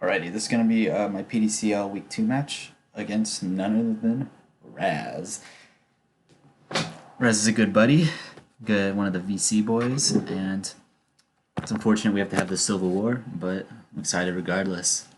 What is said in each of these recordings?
Alrighty, this is going to be my PDCL Week 2 match against none other than Razz. Razz is a good buddy, one of the VC boys, and it's unfortunate we have to have the Civil War, but I'm excited regardless.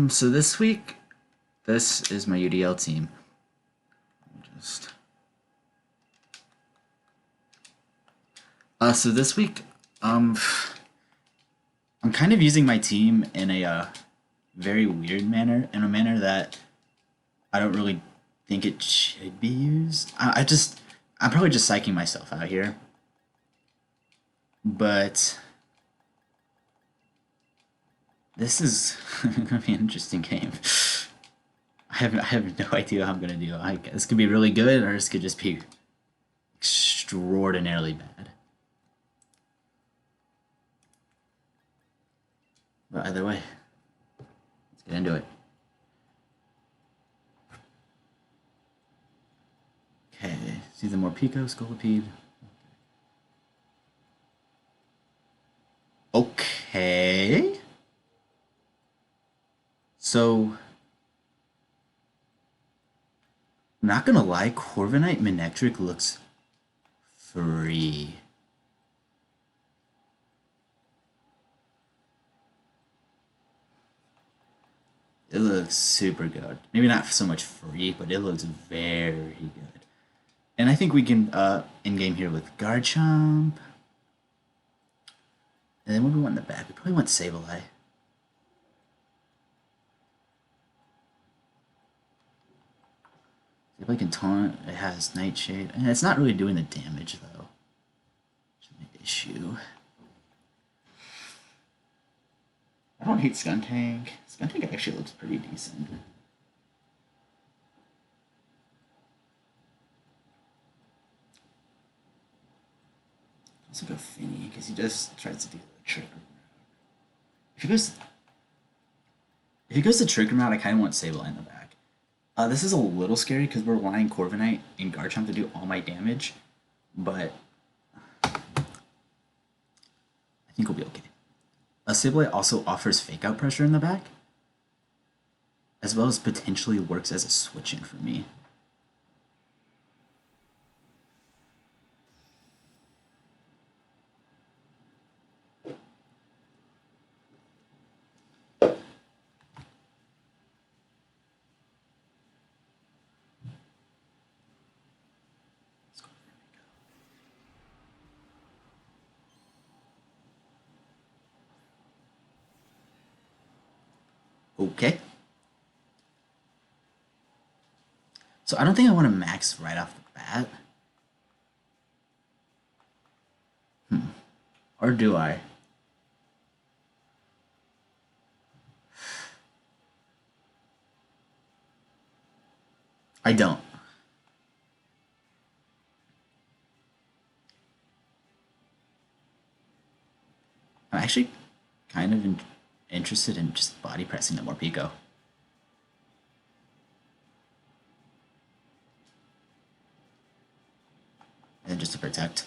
So this week, this is my UDL team. So this week, I'm kind of using my team in a very weird manner, in a manner that I don't really think it should be used. I'm probably just psyching myself out here. But this is gonna be an interesting game. I have no idea how I'm gonna do. This could be really good, or this could just be extraordinarily bad. But either way, let's get into it. Okay, see the more Pico, Scolipede. Okay. So, I'm not gonna lie, Corviknight Manectric looks free. It looks super good. Maybe not so much free, but it looks very good. And I think we can in-game here with Garchomp. And then what do we want in the back? We probably want Sableye. Sableye can taunt. It has Nightshade. And it's not really doing the damage, though. Which is my issue. I don't hate Skuntank. Skuntank actually looks pretty decent. Also go Finny, because he just tries to do the trick route. If he goes the trick route, I kind of want Sableye in the back. This is a little scary because we're relying Corviknight and Garchomp to do all my damage, but I think we'll be okay. Sableye also offers fake out pressure in the back, as well as potentially works as a switch in for me. Okay. So I don't think I want to max right off the bat. Or do I? I don't. I'm actually kind of interested in just body pressing the Morpeko. And just to protect.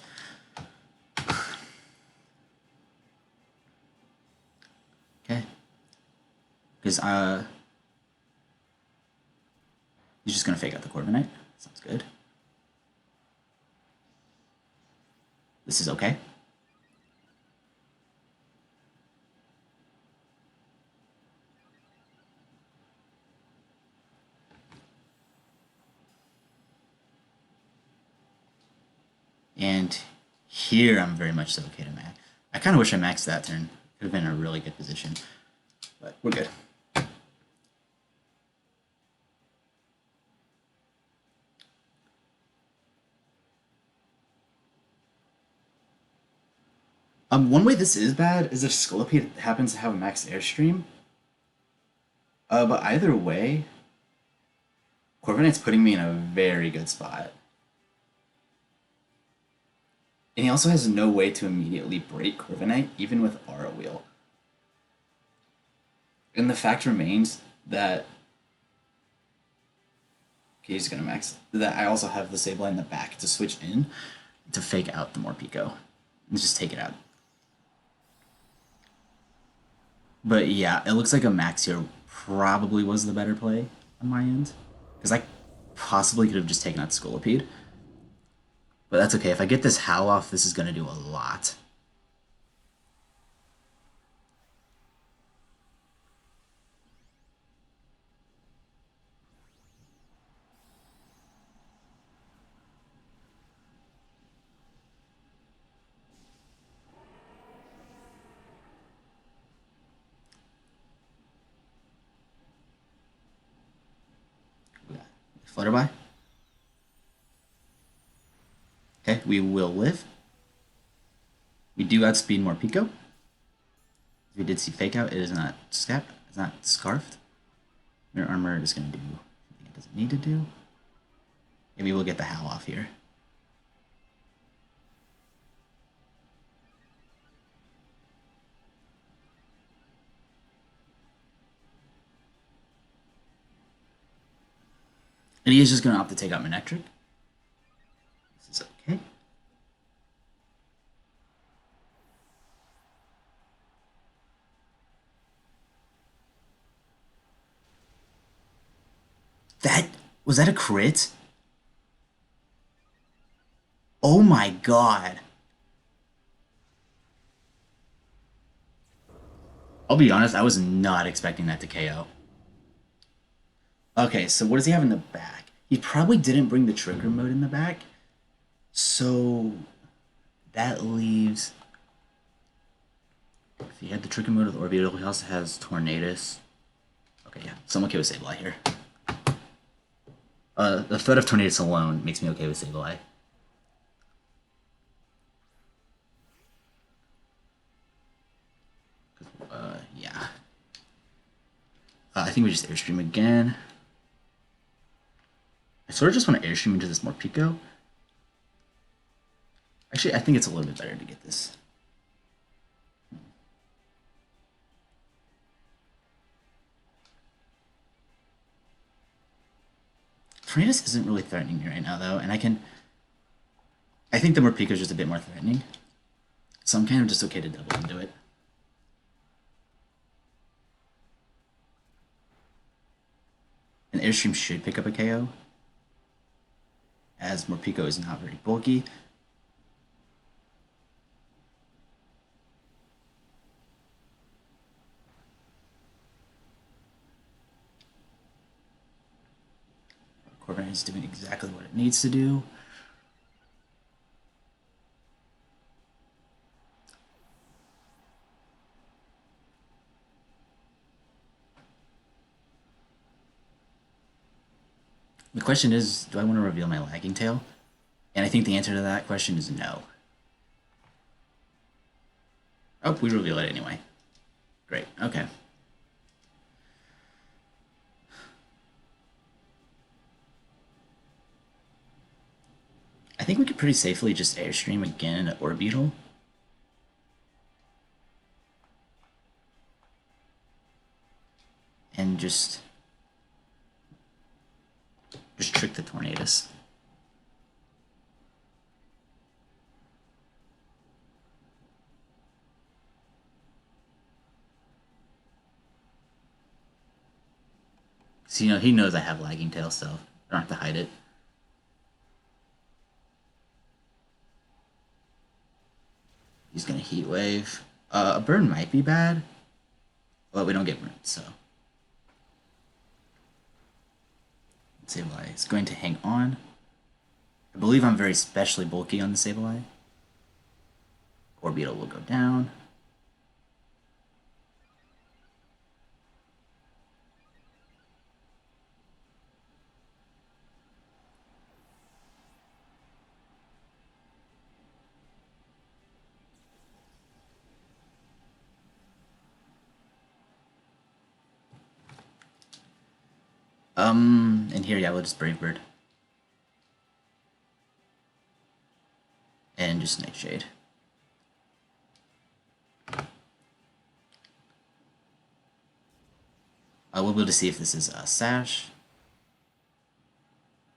Okay. Because he's just gonna fake out the Corviknight. Sounds good. This is okay. And here I'm very much so okay to max. I kind of wish I maxed that turn. Could have been in a really good position. But we're good. One way this is bad is if Scolipede happens to have a max airstream. But either way, Corviknight's putting me in a very good spot. And he also has no way to immediately break Corviknight, even with Aura Wheel. And the fact remains that okay, he's gonna max that I also have the Sableye in the back to switch in. to fake out the more Pico. And just take it out. But yeah, it looks like a max here probably was the better play on my end. Because I possibly could have just taken out Scolipede. But that's okay. If I get this Howl off, this is going to do a lot. Flutterby. Okay, we will live. We do outspeed more Pico. We did see Fake Out. It is not Scap. It's not Scarfed. Mirror Armor is going to do something it doesn't need to do. Maybe we'll get the Howl off here. And he is just going to opt to take out Manectric. This is okay. Was that a crit? Oh my god. I'll be honest, I was not expecting that to KO. Okay, so what does he have in the back? He probably didn't bring the trigger mode in the back. So that leaves... If he had the trigger mode with Orbeetle, he also has Tornadus. Okay, yeah, so I'm okay with Sableye here. The threat of Tornadus alone makes me okay with Sableye. Yeah. I think we just Airstream again. I sort of just want to Airstream into this more Pico. Actually, I think it's a little bit better to get this. Tornadus isn't really threatening me right now, though, and I think the more Pico is just a bit more threatening. So I'm kind of just okay to double into it. And Airstream should pick up a KO, as Morpeko is not very bulky. Corviknight is doing exactly what it needs to do. The question is, do I want to reveal my lagging tail? And I think the answer to that question is no. Oh, we reveal it anyway. Great, okay. I think we could pretty safely just Airstream again at Orbeetle. And just trick the Tornadus. So, you know, he knows I have lagging tail, so I don't have to hide it. He's gonna Heat Wave. A burn might be bad, but we don't get burned, so. Sableye is going to hang on. I believe I'm very specially bulky on the Sableye. Orbeetle will go down. And here, yeah, we'll just Brave Bird. And just Nightshade. We'll be able to see if this is a Sash.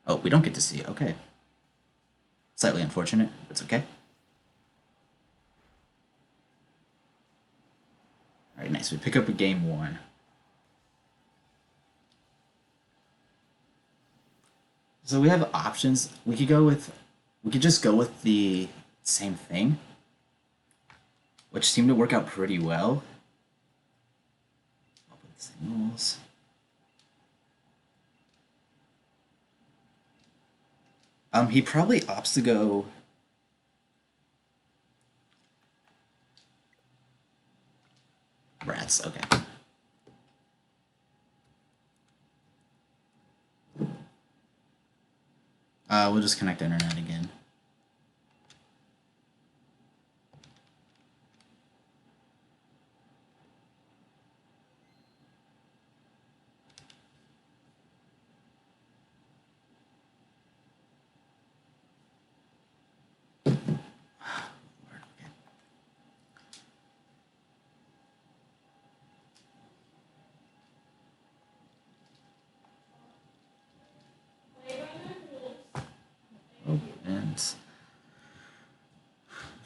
Oh, we don't get to see it, okay. Slightly unfortunate, but it's okay. Alright, nice. We pick up a game 1. So we have options. We could just go with the same thing, which seemed to work out pretty well. Open signals. He probably opts to go Razz, okay. We'll just connect internet again. And let's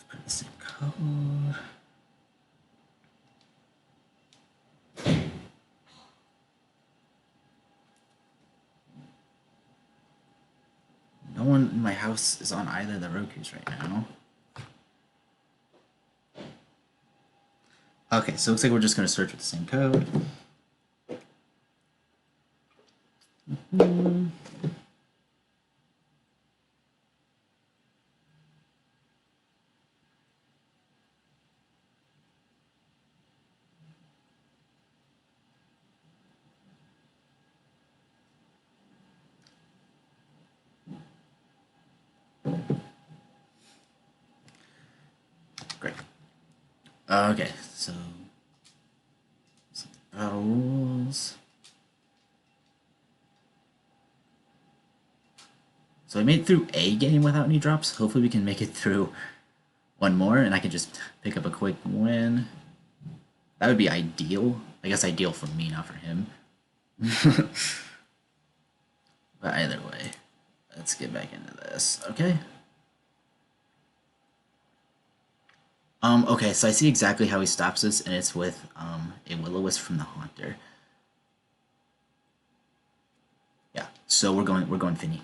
put the same code. No one in my house is on either of the Rokus right now. Okay, so it looks like we're just going to search with the same code. Great. Okay, so battle rules. So I made it through a game without any drops. Hopefully we can make it through one more and I can just pick up a quick win. That would be ideal. I guess ideal for me, not for him. But either way, let's get back into this, okay? Okay, so I see exactly how he stops us, and it's with a Will-O-Wisp from the Haunter. Yeah, so we're going Finny.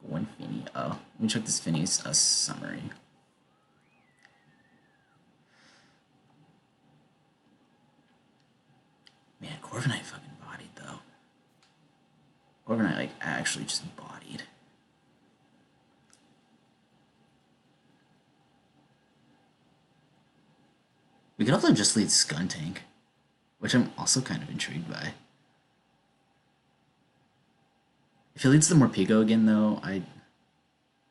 Going Finny. Oh, let me check this Finny's summary. Man, Corviknight fucking bodied though. Corviknight like actually just bodied. We could also just lead Skuntank, which I'm also kind of intrigued by. If he leads the Morpeko again, though, I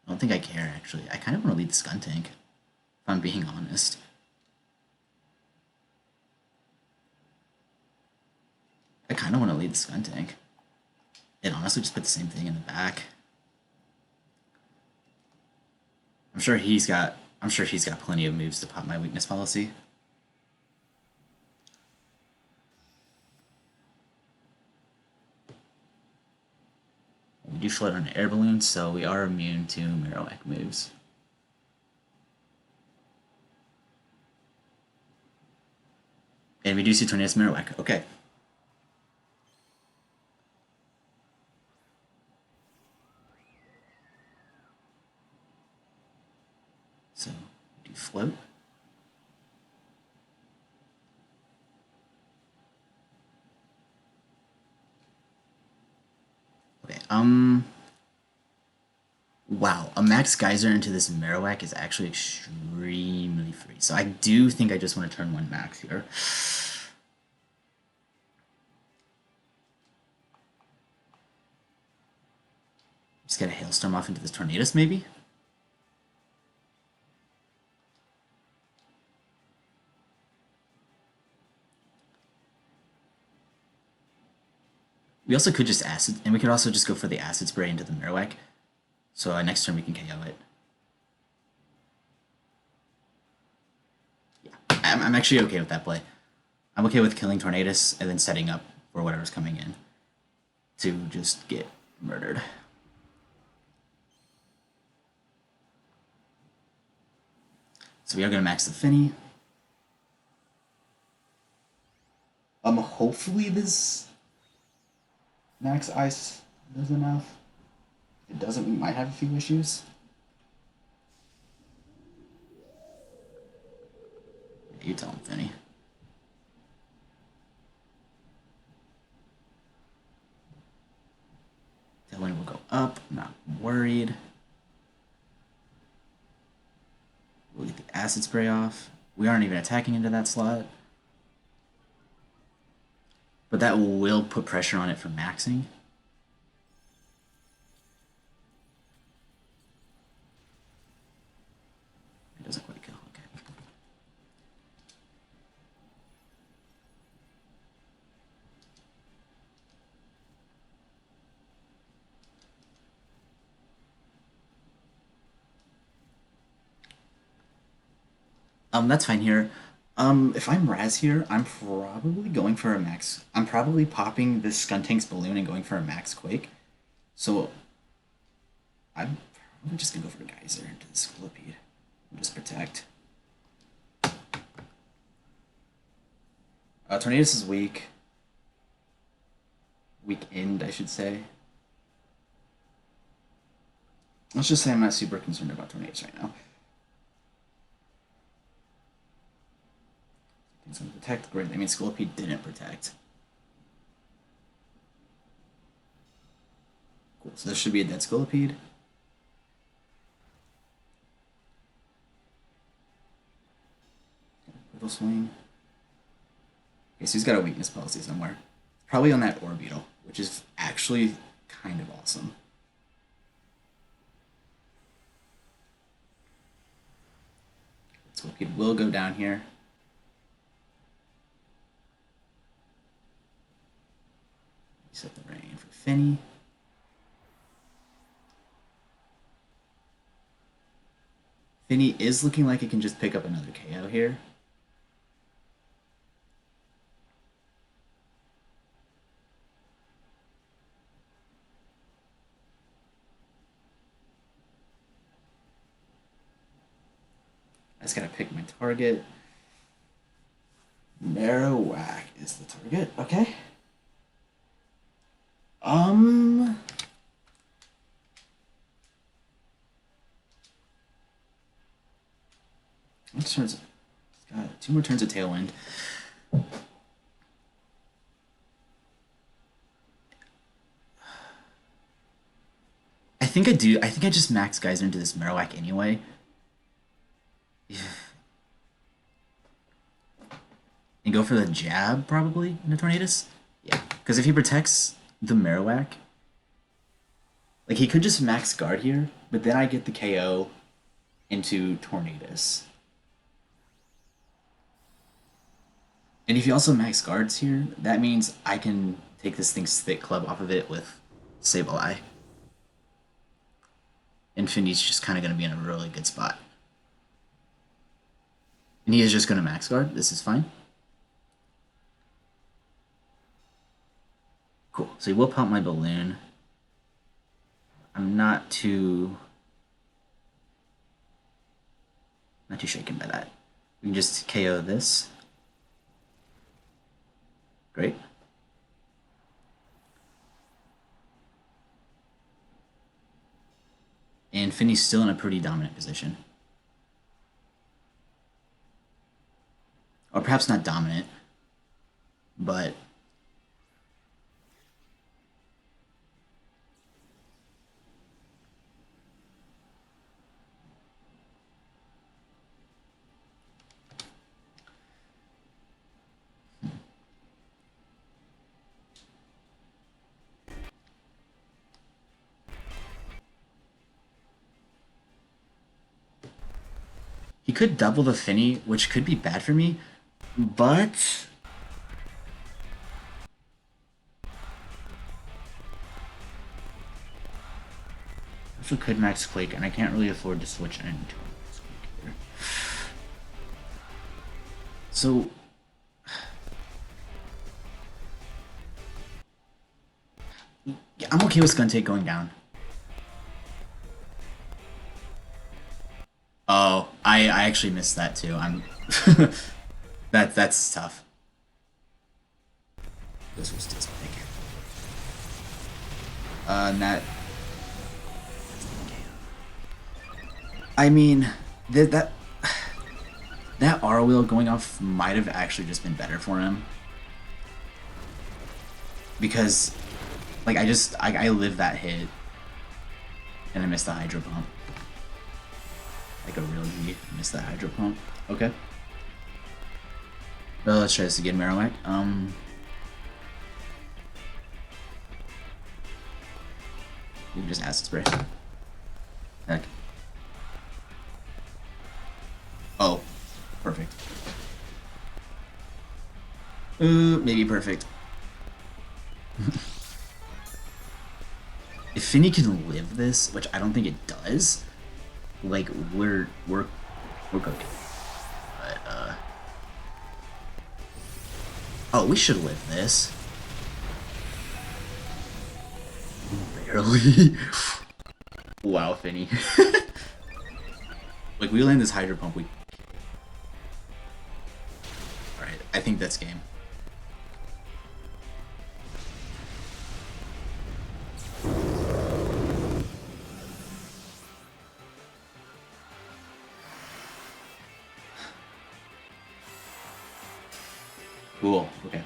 don't think I care, actually. I kind of want to lead the Skuntank, if I'm being honest. I kind of want to lead the Skuntank. And honestly, just put the same thing in the back. I'm sure he's got plenty of moves to pop my weakness policy. We do float on air balloons, so we are immune to Marowak moves. And we do see Tornadus Marowak. Okay. So, we do float. Okay, wow, a max geyser into this Marowak is actually extremely free. So I do think I just want to turn 1 max here. Just get a Hailstorm off into this Tornadus, maybe? We also could just Acid, and we could also just go for the Acid Spray into the Marowak. So next turn we can KO it. Yeah, I'm actually okay with that play. I'm okay with killing Tornadus and then setting up for whatever's coming in to just get murdered. So we are gonna max the Finny. Hopefully this max ice does enough. If it doesn't, we might have a few issues. Yeah, you tell him, Finny. Tailwind will go up. I'm not worried. We'll get the acid spray off. We aren't even attacking into that slot. But that will put pressure on it for maxing. It doesn't quite kill. Okay. That's fine here. If I'm Razz here, I'm probably going for a max. I'm probably popping this Skuntank's balloon and going for a max Quake. So I'm probably just gonna go for a Geyser into the Scolipede. We'll just protect. Tornadus is weak. Weakened, I should say. Let's just say I'm not super concerned about Tornadus right now. It's gonna protect. Great. I mean, Scolipede didn't protect. Cool. So this should be a dead Scolipede. Little swing. Okay, so he's got a weakness policy somewhere. Probably on that Orbeetle, which is actually kind of awesome. Scolipede will go down here. Set the rain for Finny. Finny is looking like it can just pick up another KO here. I just gotta pick my target. Marowak is the target. Okay. What turns? It's got 2 more turns of Tailwind. I think I do. I think I just max Geyser into this Marowak anyway. And go for the jab, probably, into Tornadus? Yeah, because if he protects the Marowak, like, he could just max guard here, but then I get the KO into Tornadus. And if he also max guards here, that means I can take this thing's Thick Club off of it with Sableye. And Finny's just kind of going to be in a really good spot. And he is just going to max guard. This is fine. Cool. So he will pump my balloon. I'm not too shaken by that. We can just KO this. Great. And Finny's still in a pretty dominant position. Or perhaps not dominant, but he could double the Finny, which could be bad for me, but also could max Quake, and I can't really afford to switch into max Quake here. So yeah, I'm okay with Skuntank going down. Oh, I actually missed that too. I'm that's tough. This was just big. That. I mean, that that R wheel going off might have actually just been better for him because, like, I lived that hit and I missed the hydro pump. Like a real G, missed that hydro pump. Okay. Well, let's try this again, Marowak. You just acid spray. Heck. Oh, perfect. Maybe perfect. If Finny can live this, which I don't think it does, like we're cooking. But oh, we should live this. Barely. Wow, Finny. Like we land this hydro pump, we. All right, I think that's game. Cool. Okay.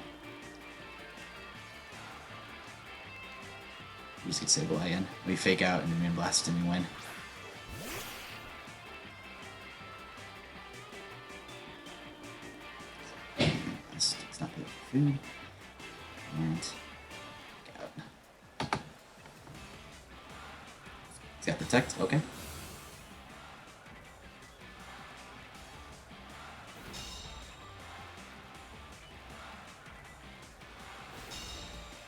We just get Sable again. We fake out and then we blast and we win. It's not good for food. And out. It's got protect. Okay.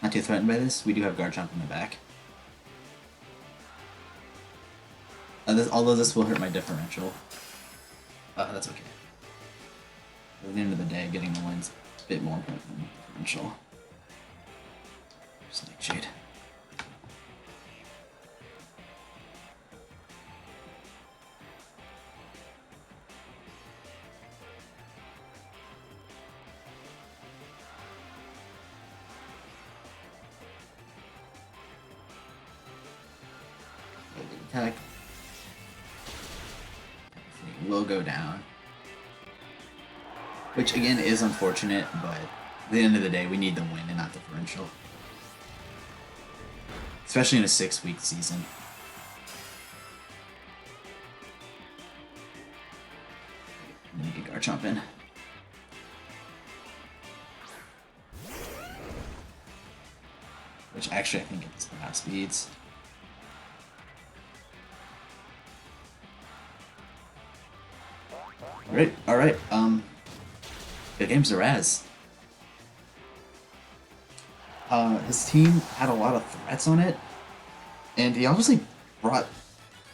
Not too threatened by this. We do have Garchomp in the back. Although this will hurt my differential. That's okay. At the end of the day, getting the win's a bit more important than the differential. Just like Jade. Attack. Will go down. Which again is unfortunate, but at the end of the day we need the win and not differential. Especially in a 6-week season. And then get Garchomp in. Which actually I think it's Baja speeds. Alright, good games to Razz. His team had a lot of threats on it, and he obviously brought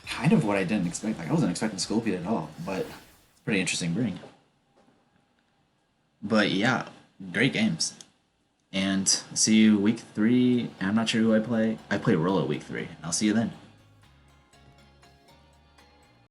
kind of what I didn't expect. Like, I wasn't expecting Scorpion at all, but it's pretty interesting bring. But yeah, great games. And see you week 3. I'm not sure who I play. I play Rolo week 3. I'll see you then.